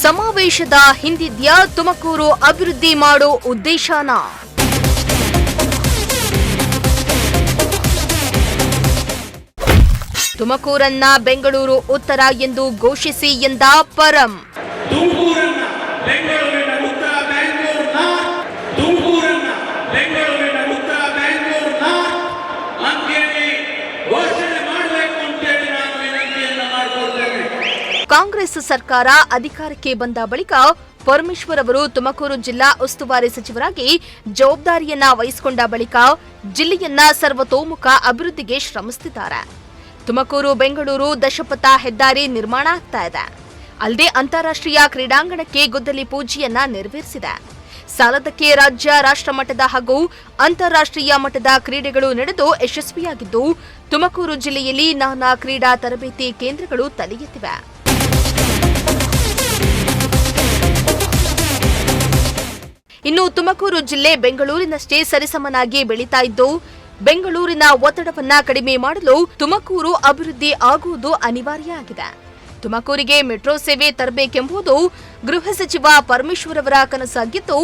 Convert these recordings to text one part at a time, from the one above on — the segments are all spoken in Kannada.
ಸಮಾವೇಶದ ಹಿಂದಿದ್ಯಾ ತುಮಕೂರು ಅಭಿವೃದ್ಧಿ ಮಾಡೋ ಉದ್ದೇಶನ? ತುಮಕೂರನ್ನ ಬೆಂಗಳೂರು ಉತ್ತರ ಎಂದು ಘೋಷಿಸಿ ಎಂದ ಪರಂ. ಕಾಂಗ್ರೆಸ್ ಸರ್ಕಾರ ಅಧಿಕಾರಕ್ಕೆ ಬಂದ ಬಳಿಕ ಪರಮೇಶ್ವರ್ ಅವರು ತುಮಕೂರು ಜಿಲ್ಲಾ ಉಸ್ತುವಾರಿ ಸಚಿವರಾಗಿ ಜವಾಬ್ದಾರಿಯನ್ನ ವಹಿಸಿಕೊಂಡ ಬಳಿಕ ಜಿಲ್ಲೆಯನ್ನ ಸರ್ವತೋಮುಖ ಅಭಿವೃದ್ಧಿಗೆ ಶ್ರಮಿಸುತ್ತಿದ್ದಾರೆ. ತುಮಕೂರು ಬೆಂಗಳೂರು ದಶಪಥ ಹೆದ್ದಾರಿ ನಿರ್ಮಾಣ ಆಗ್ತಾ ಇದೆ. ಅಲ್ಲದೆ ಅಂತಾರಾಷ್ಟ್ರೀಯ ಕ್ರೀಡಾಂಗಣಕ್ಕೆ ಗುದ್ದಲಿ ಪೂಜೆಯನ್ನ ನೆರವೇರಿಸಿದೆ. ಸಾಲದಕ್ಕೆ ರಾಜ್ಯ ರಾಷ್ಟ್ರ ಮಟ್ಟದ ಹಾಗೂ ಅಂತಾರಾಷ್ಟ್ರೀಯ ಮಟ್ಟದ ಕ್ರೀಡೆಗಳು ನಡೆದು ಯಶಸ್ವಿಯಾಗಿದ್ದು ತುಮಕೂರು ಜಿಲ್ಲೆಯಲ್ಲಿ ನಾನಾ ಕ್ರೀಡಾ ತರಬೇತಿ ಕೇಂದ್ರಗಳು ತಲೆ ಎತ್ತಿವೆ. ಇನ್ನು ತುಮಕೂರು ಜಿಲ್ಲೆ ಬೆಂಗಳೂರಿನಷ್ಟೇ ಸರಿಸಮನಾಗಿ ಬೆಳೀತಾ ಇದ್ದು ಬೆಂಗಳೂರಿನ ಒತ್ತಡವನ್ನ ಕಡಿಮೆ ಮಾಡಲು ತುಮಕೂರು ಅಭಿವೃದ್ಧಿ ಆಗುವುದು ಅನಿವಾರ್ಯ ಆಗಿದೆ. ತುಮಕೂರಿಗೆ ಮೆಟ್ರೋ ಸೇವೆ ತರಬೇಕೆಂಬುದು ಗೃಹ ಸಚಿವ ಪರಮೇಶ್ವರ್ ಅವರ ಕನಸಾಗಿದ್ದು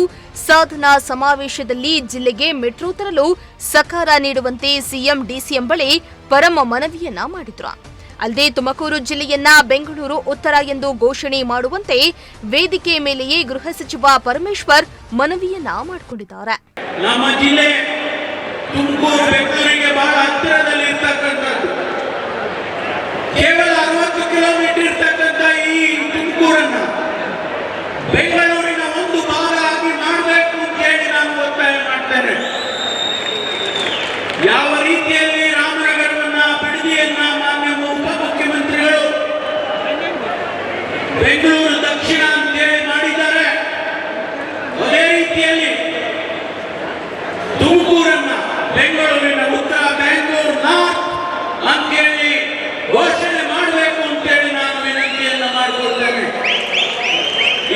ಸಾಧನಾ ಸಮಾವೇಶದಲ್ಲಿ ಜಿಲ್ಲೆಗೆ ಮೆಟ್ರೋ ತರಲು ಸಹಕಾರ ನೀಡುವಂತೆ ಸಿಎಂ ಡಿಸಿಎಂ ಬಳಿ ಪರಮ ಮನವಿಯನ್ನ ಮಾಡಿದ್ರು. ಅಲ್ಲದೆ ತುಮಕೂರು ಜಿಲ್ಲೆಯನ್ನ ಬೆಂಗಳೂರು ಉತ್ತರ ಎಂದು ಘೋಷಣೆ ಮಾಡುವಂತೆ ವೇದಿಕೆ ಮೇಲೆಯೇ ಗೃಹ ಸಚಿವ ಪರಮೇಶ್ವರ್ ಮನವಿಯನ್ನ ಮಾಡಿಕೊಂಡಿದ್ದಾರೆ. ನಮ್ಮ ಜಿಲ್ಲೆ ತುಮಕೂರು ಬೆಂಗಳೂರಿಗೆ ಬಹಳ ಹತ್ತಿರದಲ್ಲಿ ಇರ್ತಕ್ಕಂಥದ್ದು. ಕೇವಲ 60 ಕಿಲೋಮೀಟರ್ ಇರ್ತಕ್ಕಂಥ ಈ ತುಮಕೂರನ್ನ ಬೆಂಗಳೂರಿನ ಒಂದು ಭಾಗ ಆಗಿ ಮಾಡಬೇಕು ಅಂತ ಹೇಳಿ ನಾನು ಒತ್ತಾಯ ಮಾಡ್ತೇನೆ. ಯಾವ ರೀತಿಯಲ್ಲಿ ರಾಮನಗರವನ್ನ ಬಿಡದಿಯನ್ನ ಮಾನ್ಯ ಉಪಮುಖ್ಯಮಂತ್ರಿಗಳು ಬೆಂಗಳೂರು ದಕ್ಷಿಣ ಅಂತ ಹೇಳಿ ಮಾಡಿದ್ದಾರೆ, ಅದೇ ರೀತಿಯಲ್ಲಿ ತುಮಕೂರನ್ನ ಬೆಂಗಳೂರಿನ ಉತ್ತರ ಬೆಂಗಳೂರು ನಾರ್ತ್ ಅಂತೇಳಿ ಘೋಷಣೆ ಮಾಡಬೇಕು ಅಂತೇಳಿ ನಾನು ವಿನಂತಿಯನ್ನ ಮಾಡಿಕೊಳ್ತೇನೆ.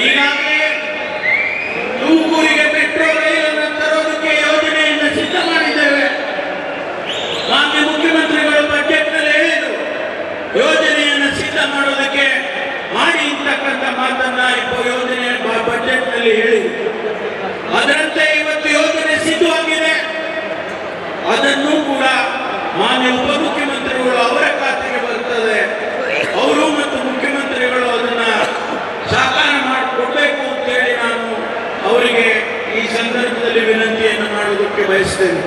ಈಗಾಗಲೇ ತುಮಕೂರಿಗೆ ಮೆಟ್ರೋ ರೈಲನ್ನು ತರೋದಕ್ಕೆ ಯೋಜನೆಯನ್ನು ಸಿದ್ಧ ಮಾಡಿದ್ದೇವೆ. ಮಾನ್ಯ ಮುಖ್ಯಮಂತ್ರಿಗಳು ಬಜೆಟ್ನಲ್ಲಿ ಹೇಳಿದರು, ಯೋಜನೆಯನ್ನು ಸಿದ್ಧ ಮಾಡೋದಕ್ಕೆ ಮಾಡಿ ಅಂತಕ್ಕಂಥ ಮಾತನ್ನ ಯೋಜನೆ ಬಜೆಟ್ನಲ್ಲಿ ಹೇಳಿದರು. ಅದರಂತೆ ಇವತ್ತು ಯೋಜನೆ ಸಿದ್ಧವಾಗಿದೆ. ಅದನ್ನು ಕೂಡ ಮಾನ್ಯ ಉಪಮುಖ್ಯಮಂತ್ರಿಗಳು ಅವರ ಖಾತೆಗೆ ಬರ್ತದೆ. ಅವರು ಮತ್ತು ಮುಖ್ಯಮಂತ್ರಿಗಳು ಅದನ್ನ ಸಾಕಾರ ಮಾಡಿಕೊಡ್ಬೇಕು ಅಂತೇಳಿ ನಾನು ಅವರಿಗೆ ಈ ಸಂದರ್ಭದಲ್ಲಿ ವಿನಂತಿಯನ್ನು ಮಾಡುವುದಕ್ಕೆ ಬಯಸ್ತೇನೆ.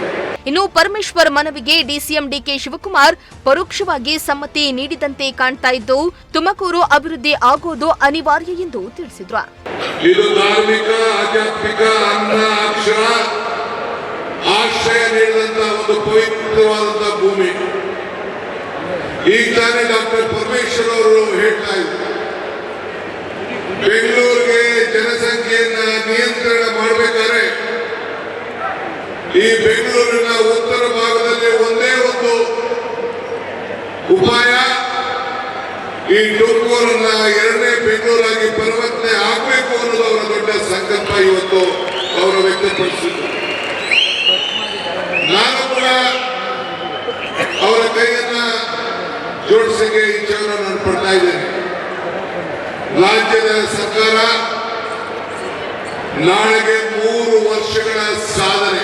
ಇನ್ನು ಪರಮೇಶ್ವರ್ ಮನವಿಗೆ ಡಿಸಿಎಂ ಡಿಕೆ ಶಿವಕುಮಾರ್ ಪರೋಕ್ಷವಾಗಿ ಸಮ್ಮತಿ ನೀಡಿದಂತೆ ಕಾಣ್ತಾ ಇದ್ದು ತುಮಕೂರು ಅಭಿವೃದ್ಧಿ ಆಗೋದು ಅನಿವಾರ್ಯ ಎಂದು ತಿಳಿಸಿದ್ರು. ಇದು ಧಾರ್ಮಿಕ ಆಧ್ಯಾತ್ಮಿಕ ಅನ್ನ ಅಕ್ಷರ ಆಶ್ರಯ ನೀಡಿದಂತಹ ಒಂದು ಪವಿತ್ರವಾದಂತಹ ಭೂಮಿ. ಈಗ ತಾನೇ ಡಾಕ್ಟರ್ ಪರಮೇಶ್ವರ್ ಅವರು ಹೇಳ್ತಾ ಇದ್ದಾರೆ, ಬೆಂಗಳೂರಿಗೆ ಜನಸಂಖ್ಯೆಯನ್ನ ನಿಯಂತ್ರಣ ಮಾಡಬೇಕಾದ್ರೆ ಈ ಬೆಂಗಳೂರಿನ ಉತ್ತರ ಭಾಗದಲ್ಲಿ ಒಂದೇ ಒಂದು ಉಪಾಯ, ಈ ತುಮಕೂರನ್ನ ಎರಡನೇ ಬೆಂಗಳೂರಾಗಿ ಪರಿವರ್ತನೆ ಆಗಬೇಕು ಅನ್ನೋದು ಅವರ ದೊಡ್ಡ ಸಂಕಲ್ಪ ಇವತ್ತು ಅವರು ವ್ಯಕ್ತಪಡಿಸಿದ್ರು. ನಾನು ಕೂಡ ಅವರ ಕೈಯನ್ನ ಜೋಡಿಸಿಗೆ ಇಚ್ಛೆಯನ್ನು ನಾನು ಪಡ್ತಾ ಇದ್ದೇನೆ. ರಾಜ್ಯದ ಸರ್ಕಾರ ನಾಳೆಗೆ 3 ವರ್ಷಗಳ ಸಾಧನೆ,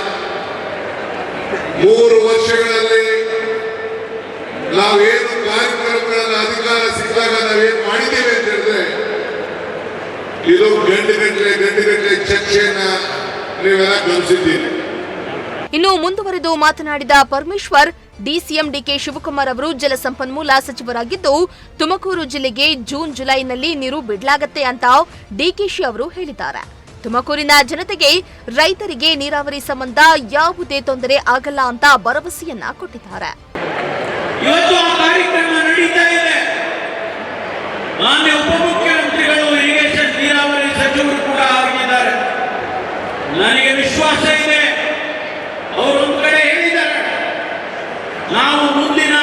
3 ವರ್ಷಗಳಲ್ಲಿ ನಾವೇನು ಕಾರ್ಯಕ್ರಮಗಳನ್ನು ಅಧಿಕಾರ ಸಿಕ್ಕಾಗ ನಾವೇನು ಮಾಡಿದ್ದೇವೆ ಅಂತ ಹೇಳಿದ್ರೆ ಇದು ಗಂಟೆಗಟ್ಟಲೆ ಚರ್ಚೆಯನ್ನ ನೀವೆಲ್ಲ ಗಮನಿಸಿದ್ದೀರಿ. ಇನ್ನು ಮುಂದುವರೆದು ಮಾತನಾಡಿದ ಪರಮೇಶ್ವರ್, ಡಿಸಿಎಂ ಡಿಕೆ ಶಿವಕುಮಾರ್ ಅವರು ಜಲಸಂಪನ್ಮೂಲ ಸಚಿವರಾಗಿದ್ದು ತುಮಕೂರು ಜಿಲ್ಲೆಗೆ ಜೂನ್ ಜುಲೈನಲ್ಲಿ ನೀರು ಬಿಡಲಾಗತ್ತೆ ಅಂತ ಡಿಕೆಶಿ ಅವರು ಹೇಳಿದ್ದಾರೆ. ತುಮಕೂರಿನ ಜನತೆಗೆ ರೈತರಿಗೆ ನೀರಾವರಿ ಸಂಬಂಧ ಯಾವುದೇ ತೊಂದರೆ ಆಗಲ್ಲ ಅಂತ ಭರವಸೆಯನ್ನ ಕೊಟ್ಟಿದ್ದಾರೆ. ಇವತ್ತು ಆ ಕಾರ್ಯಕ್ರಮ ನಡೀತಾ ಇದೆ. ಮಾನ್ಯ ಉಪಮುಖ್ಯಮಂತ್ರಿಗಳು ಇರಿಗೇಷನ್ ನೀರಾವರಿ ಸಚಿವರು ಕೂಡ ಆಗಿದ್ದಾರೆ. ನನಗೆ ವಿಶ್ವಾಸ ಇದೆ, ಅವರೊಂದು ಕಡೆ ಹೇಳಿದ್ದಾರೆ, ನಾವು ಮುಂದಿನ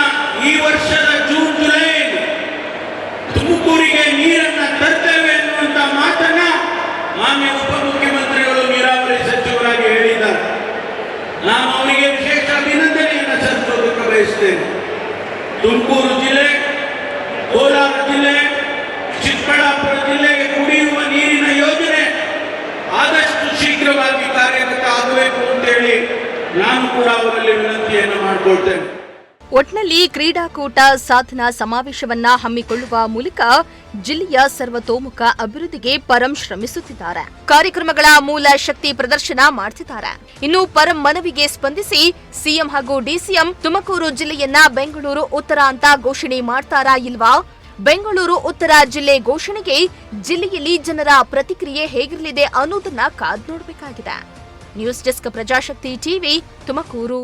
ಈ ವರ್ಷದ ಜೂನ್ ಜುಲೈ ತುಮಕೂರಿಗೆ ನೀರನ್ನ ತರ್ತೇವೆ ಎನ್ನುವಂತ ಮಾತನ್ನ ಮಾನ್ಯ ಉಪಮುಖ್ಯಮಂತ್ರಿಗಳು ನೀರಾವರಿ ಸಚಿವರಾಗಿ ಹೇಳಿದ್ದಾರೆ. ನಾನು ಅವರಿಗೆ ವಿಶೇಷ ಅಭಿನಂದನೆಯನ್ನು ಸಲ್ಲಿಸೋದಕ್ಕೆ ಬಯಸ್ತೇನೆ. ತುಮಕೂರು ಜಿಲ್ಲೆ, ಕೋಲಾರ ಜಿಲ್ಲೆ, ಚಿಕ್ಕಬಳ್ಳಾಪುರ ಜಿಲ್ಲೆಗೆ ಕುಡಿಯುವ ಅಂತೇಳಿ ನಾನು ಕೂಡ ಅವರಲ್ಲಿ ವಿನಂತಿಯನ್ನು ಮಾಡಿಕೊಳ್ತೇನೆ. ಒಟ್ನಲ್ಲಿ ಕ್ರೀಡಾಕೂಟ ಸಾಧನಾ ಸಮಾವೇಶವನ್ನ ಹಮ್ಮಿಕೊಳ್ಳುವ ಮೂಲಕ ಜಿಲ್ಲೆಯ ಸರ್ವತೋಮುಖ ಅಭಿವೃದ್ಧಿಗೆ ಪರಂ ಶ್ರಮಿಸುತ್ತಿದ್ದಾರೆ. ಕಾರ್ಯಕ್ರಮಗಳ ಮೂಲ ಶಕ್ತಿ ಪ್ರದರ್ಶನ ಮಾಡ್ತಿದ್ದಾರೆ. ಇನ್ನು ಪರಂ ಮನವಿಗೆ ಸ್ಪಂದಿಸಿ ಸಿಎಂ ಹಾಗೂ ಡಿಸಿಎಂ ತುಮಕೂರು ಜಿಲ್ಲೆಯನ್ನ ಬೆಂಗಳೂರು ಉತ್ತರ ಅಂತ ಘೋಷಣೆ ಮಾಡ್ತಾರಾ ಇಲ್ವಾ? ಬೆಂಗಳೂರು ಉತ್ತರ ಜಿಲ್ಲೆ ಘೋಷಣೆಗೆ ಜಿಲ್ಲೆಯಲ್ಲಿ ಜನರ ಪ್ರತಿಕ್ರಿಯೆ ಹೇಗಿರಲಿದೆ ಅನ್ನೋದನ್ನ ಕಾದ್ ನೋಡಬೇಕಾಗಿದೆ. News desk Prajashakti TV Tumakuru.